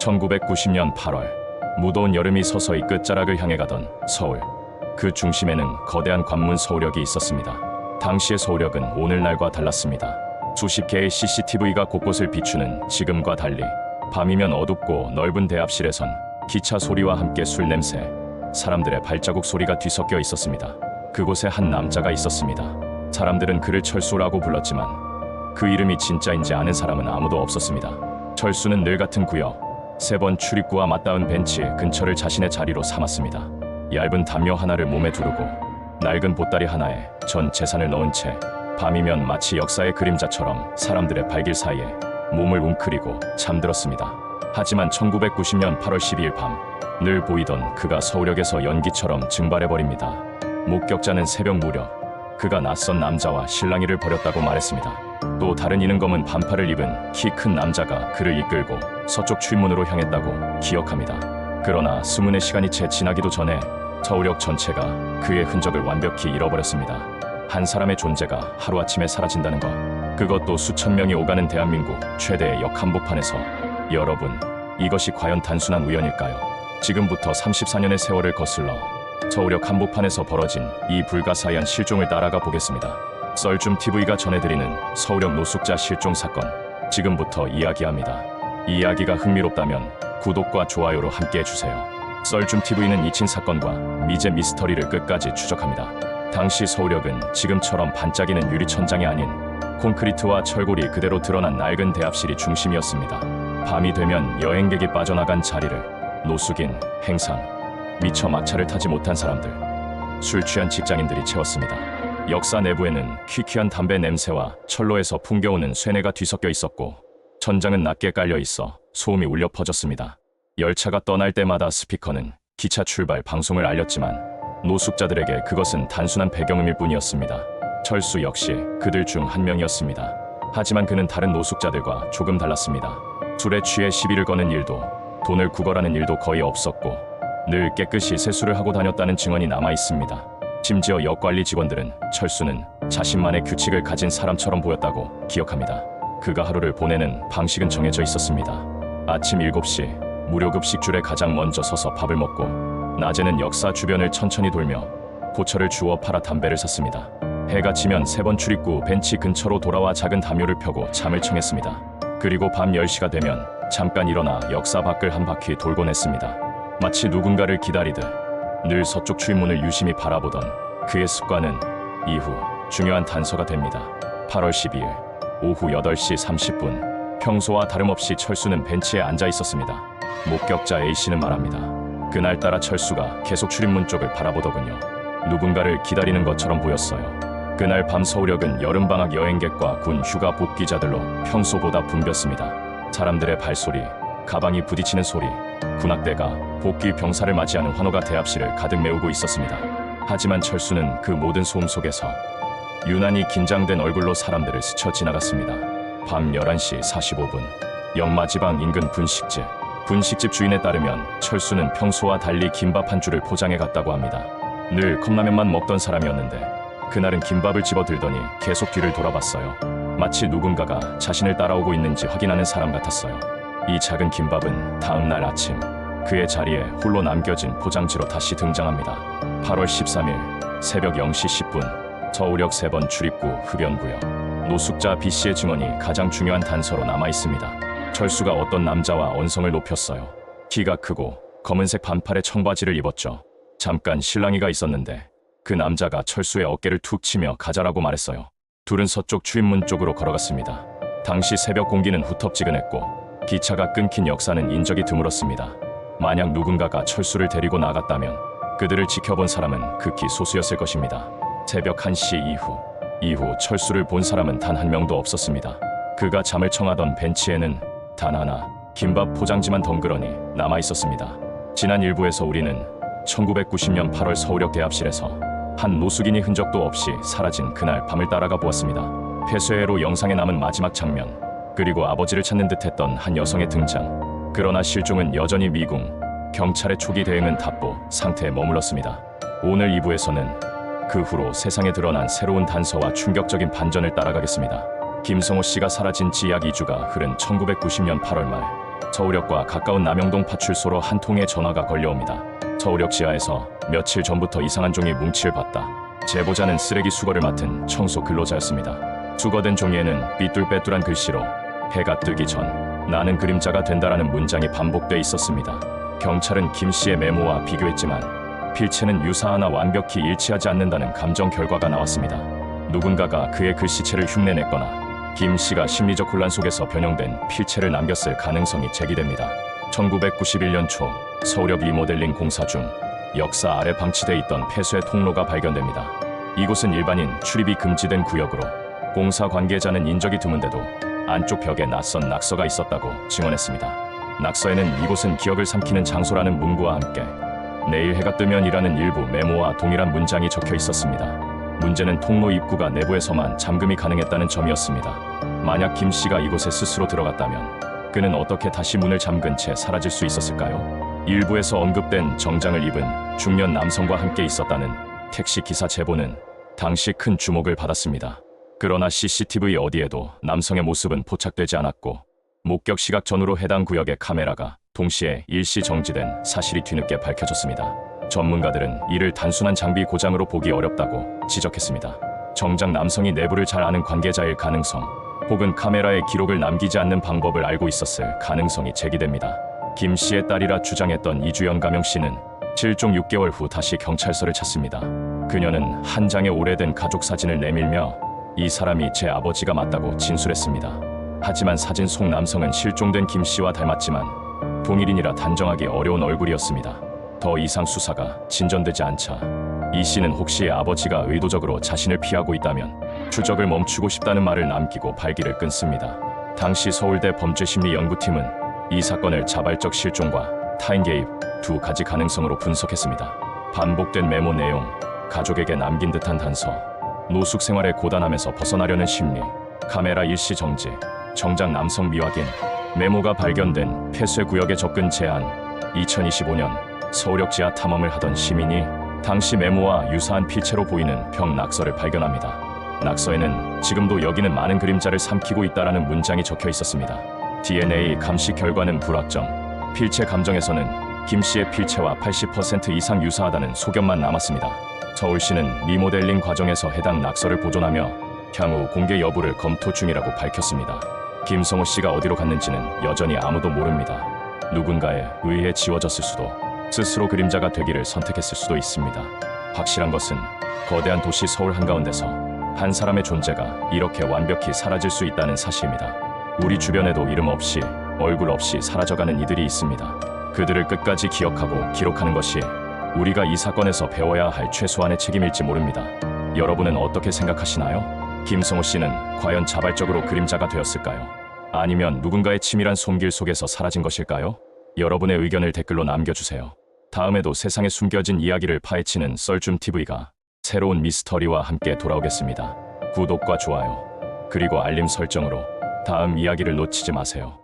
1990년 8월, 무더운 여름이 서서히 끝자락을 향해 가던 서울. 그 중심에는 거대한 관문 서울역이 있었습니다. 당시의 서울역은 오늘날과 달랐습니다. 수십 개의 CCTV가 곳곳을 비추는 지금과 달리 밤이면 어둡고 넓은 대합실에선 기차 소리와 함께 술 냄새, 사람들의 발자국 소리가 뒤섞여 있었습니다. 그곳에 한 남자가 있었습니다. 사람들은 그를 철수라고 불렀지만 그 이름이 진짜인지 아는 사람은 아무도 없었습니다. 철수는 늘 같은 구역, 3번 출입구와 맞닿은 벤치 근처를 자신의 자리로 삼았습니다. 얇은 담요 하나를 몸에 두르고 낡은 보따리 하나에 전 재산을 넣은 채 밤이면 마치 역사의 그림자처럼 사람들의 발길 사이에 몸을 웅크리고 잠들었습니다. 하지만 1990년 8월 12일 밤, 늘 보이던 그가 서울역에서 연기처럼 증발해버립니다. 목격자는 새벽 무렵 그가 낯선 남자와 실랑이를 벌였다고 말했습니다. 또 다른 이는 검은 반팔을 입은 키 큰 남자가 그를 이끌고 서쪽 출입문으로 향했다고 기억합니다. 그러나 수문의 시간이 채 지나기도 전에 서울역 전체가 그의 흔적을 완벽히 잃어버렸습니다. 한 사람의 존재가 하루아침에 사라진다는 것, 그것도 수천 명이 오가는 대한민국 최대의 역 한복판에서. 여러분, 이것이 과연 단순한 우연일까요? 지금부터 34년의 세월을 거슬러 서울역 한복판에서 벌어진 이 불가사의한 실종을 따라가 보겠습니다. 썰줌TV가 전해드리는 서울역 노숙자 실종 사건, 지금부터 이야기합니다. 이 이야기가 흥미롭다면 구독과 좋아요로 함께해주세요. 썰줌TV는 이친 사건과 미제 미스터리를 끝까지 추적합니다. 당시 서울역은 지금처럼 반짝이는 유리천장이 아닌 콘크리트와 철골이 그대로 드러난 낡은 대합실이 중심이었습니다. 밤이 되면 여행객이 빠져나간 자리를 노숙인, 행상, 미처 막차를 타지 못한 사람들, 술 취한 직장인들이 채웠습니다. 역사 내부에는 퀴퀴한 담배 냄새와 철로에서 풍겨오는 쇠뇌가 뒤섞여 있었고, 천장은 낮게 깔려 있어 소음이 울려 퍼졌습니다. 열차가 떠날 때마다 스피커는 기차 출발 방송을 알렸지만 노숙자들에게 그것은 단순한 배경음일 뿐이었습니다. 철수 역시 그들 중 한 명이었습니다. 하지만 그는 다른 노숙자들과 조금 달랐습니다. 술에 취해 시비를 거는 일도, 돈을 구걸하는 일도 거의 없었고, 늘 깨끗이 세수를 하고 다녔다는 증언이 남아 있습니다. 심지어 역관리 직원들은 철수는 자신만의 규칙을 가진 사람처럼 보였다고 기억합니다. 그가 하루를 보내는 방식은 정해져 있었습니다. 아침 7시 무료급식 줄에 가장 먼저 서서 밥을 먹고, 낮에는 역사 주변을 천천히 돌며 고철을 주워 팔아 담배를 샀습니다. 해가 지면 3번 출입구 벤치 근처로 돌아와 작은 담요를 펴고 잠을 청했습니다. 그리고 밤 10시가 되면 잠깐 일어나 역사 밖을 한 바퀴 돌곤 했습니다. 마치 누군가를 기다리듯 늘 서쪽 출입문을 유심히 바라보던 그의 습관은 이후 중요한 단서가 됩니다. 8월 12일 오후 8시 30분, 평소와 다름없이 철수는 벤치에 앉아 있었습니다. 목격자 A씨는 말합니다. 그날따라 철수가 계속 출입문 쪽을 바라보더군요. 누군가를 기다리는 것처럼 보였어요. 그날 밤 서울역은 여름방학 여행객과 군 휴가 복귀자들로 평소보다 붐볐습니다. 사람들의 발소리, 가방이 부딪히는 소리, 군악대가 복귀 병사를 맞이하는 환호가 대합실을 가득 메우고 있었습니다. 하지만 철수는 그 모든 소음 속에서 유난히 긴장된 얼굴로 사람들을 스쳐 지나갔습니다. 밤 11시 45분, 역마지방 인근 분식집 주인에 따르면 철수는 평소와 달리 김밥 한 줄을 포장해 갔다고 합니다. 늘 컵라면만 먹던 사람이었는데 그날은 김밥을 집어들더니 계속 뒤를 돌아봤어요. 마치 누군가가 자신을 따라오고 있는지 확인하는 사람 같았어요. 이 작은 김밥은 다음 날 아침 그의 자리에 홀로 남겨진 포장지로 다시 등장합니다. 8월 13일 새벽 0시 10분 서울역 3번 출입구 흡연구역. 노숙자 B씨의 증언이 가장 중요한 단서로 남아 있습니다. 철수가 어떤 남자와 언성을 높였어요. 키가 크고 검은색 반팔에 청바지를 입었죠. 잠깐 실랑이가 있었는데 그 남자가 철수의 어깨를 툭 치며 가자라고 말했어요. 둘은 서쪽 출입문 쪽으로 걸어갔습니다. 당시 새벽 공기는 후텁지근했고 기차가 끊긴 역사는 인적이 드물었습니다. 만약 누군가가 철수를 데리고 나갔다면 그들을 지켜본 사람은 극히 소수였을 것입니다. 새벽 1시 이후 철수를 본 사람은 단 한 명도 없었습니다. 그가 잠을 청하던 벤치에는 단 하나, 김밥 포장지만 덩그러니 남아 있었습니다. 지난 일부에서 우리는 1990년 8월 서울역 대합실에서 한 노숙인이 흔적도 없이 사라진 그날 밤을 따라가 보았습니다. 폐쇄회로 영상에 남은 마지막 장면, 그리고 아버지를 찾는 듯했던 한 여성의 등장. 그러나 실종은 여전히 미궁, 경찰의 초기 대응은 답보 상태에 머물렀습니다. 오늘 2부에서는 그 후로 세상에 드러난 새로운 단서와 충격적인 반전을 따라가겠습니다. 김성호 씨가 사라진 지 약 2주가 흐른 1990년 8월 말, 서울역과 가까운 남영동 파출소로 한 통의 전화가 걸려옵니다. 서울역 지하에서 며칠 전부터 이상한 종이 뭉칠 봤다. 제보자는 쓰레기 수거를 맡은 청소 근로자였습니다. 수거된 종이에는 삐뚤빼뚤한 글씨로 해가 뜨기 전 나는 그림자가 된다라는 문장이 반복돼 있었습니다. 경찰은 김 씨의 메모와 비교했지만 필체는 유사하나 완벽히 일치하지 않는다는 감정 결과가 나왔습니다. 누군가가 그의 글씨체를 흉내냈거나 김 씨가 심리적 혼란 속에서 변형된 필체를 남겼을 가능성이 제기됩니다. 1991년 초 서울역 리모델링 공사 중 역사 아래 방치돼 있던 폐쇄 통로가 발견됩니다. 이곳은 일반인 출입이 금지된 구역으로 공사 관계자는 인적이 드문데도 안쪽 벽에 낯선 낙서가 있었다고 증언했습니다. 낙서에는 이곳은 기억을 삼키는 장소라는 문구와 함께 내일 해가 뜨면이라는 일부 메모와 동일한 문장이 적혀 있었습니다. 문제는 통로 입구가 내부에서만 잠금이 가능했다는 점이었습니다. 만약 김 씨가 이곳에 스스로 들어갔다면 그는 어떻게 다시 문을 잠근 채 사라질 수 있었을까요? 일부에서 언급된 정장을 입은 중년 남성과 함께 있었다는 택시 기사 제보는 당시 큰 주목을 받았습니다. 그러나 CCTV 어디에도 남성의 모습은 포착되지 않았고 목격 시각 전후로 해당 구역의 카메라가 동시에 일시 정지된 사실이 뒤늦게 밝혀졌습니다. 전문가들은 이를 단순한 장비 고장으로 보기 어렵다고 지적했습니다. 정작 남성이 내부를 잘 아는 관계자일 가능성, 혹은 카메라에 기록을 남기지 않는 방법을 알고 있었을 가능성이 제기됩니다. 김 씨의 딸이라 주장했던 이주연 가명 씨는 실종 6개월 후 다시 경찰서를 찾습니다. 그녀는 한 장의 오래된 가족 사진을 내밀며 이 사람이 제 아버지가 맞다고 진술했습니다. 하지만 사진 속 남성은 실종된 김 씨와 닮았지만 동일인이라 단정하기 어려운 얼굴이었습니다. 더 이상 수사가 진전되지 않자 이 씨는 혹시 아버지가 의도적으로 자신을 피하고 있다면 추적을 멈추고 싶다는 말을 남기고 발기를 끊습니다. 당시 서울대 범죄심리연구팀은 이 사건을 자발적 실종과 타인 개입 두 가지 가능성으로 분석했습니다. 반복된 메모 내용, 가족에게 남긴 듯한 단서, 노숙 생활의 고단함에서 벗어나려는 심리, 카메라 일시 정지, 정작 남성 미확인, 메모가 발견된 폐쇄 구역의 접근 제한. 2025년 서울역 지하 탐험을 하던 시민이 당시 메모와 유사한 필체로 보이는 벽 낙서를 발견합니다. 낙서에는 지금도 여기는 많은 그림자를 삼키고 있다라는 문장이 적혀 있었습니다. DNA 감식 결과는 불확정. 필체 감정에서는 김 씨의 필체와 80% 이상 유사하다는 소견만 남았습니다. 서울시는 리모델링 과정에서 해당 낙서를 보존하며 향후 공개 여부를 검토 중이라고 밝혔습니다. 김성호 씨가 어디로 갔는지는 여전히 아무도 모릅니다. 누군가에 의해 지워졌을 수도, 스스로 그림자가 되기를 선택했을 수도 있습니다. 확실한 것은 거대한 도시 서울 한가운데서 한 사람의 존재가 이렇게 완벽히 사라질 수 있다는 사실입니다. 우리 주변에도 이름 없이, 얼굴 없이 사라져가는 이들이 있습니다. 그들을 끝까지 기억하고 기록하는 것이 우리가 이 사건에서 배워야 할 최소한의 책임일지 모릅니다. 여러분은 어떻게 생각하시나요? 김성호 씨는 과연 자발적으로 그림자가 되었을까요? 아니면 누군가의 치밀한 손길 속에서 사라진 것일까요? 여러분의 의견을 댓글로 남겨주세요. 다음에도 세상에 숨겨진 이야기를 파헤치는 썰줌TV가 새로운 미스터리와 함께 돌아오겠습니다. 구독과 좋아요, 그리고 알림 설정으로 다음 이야기를 놓치지 마세요.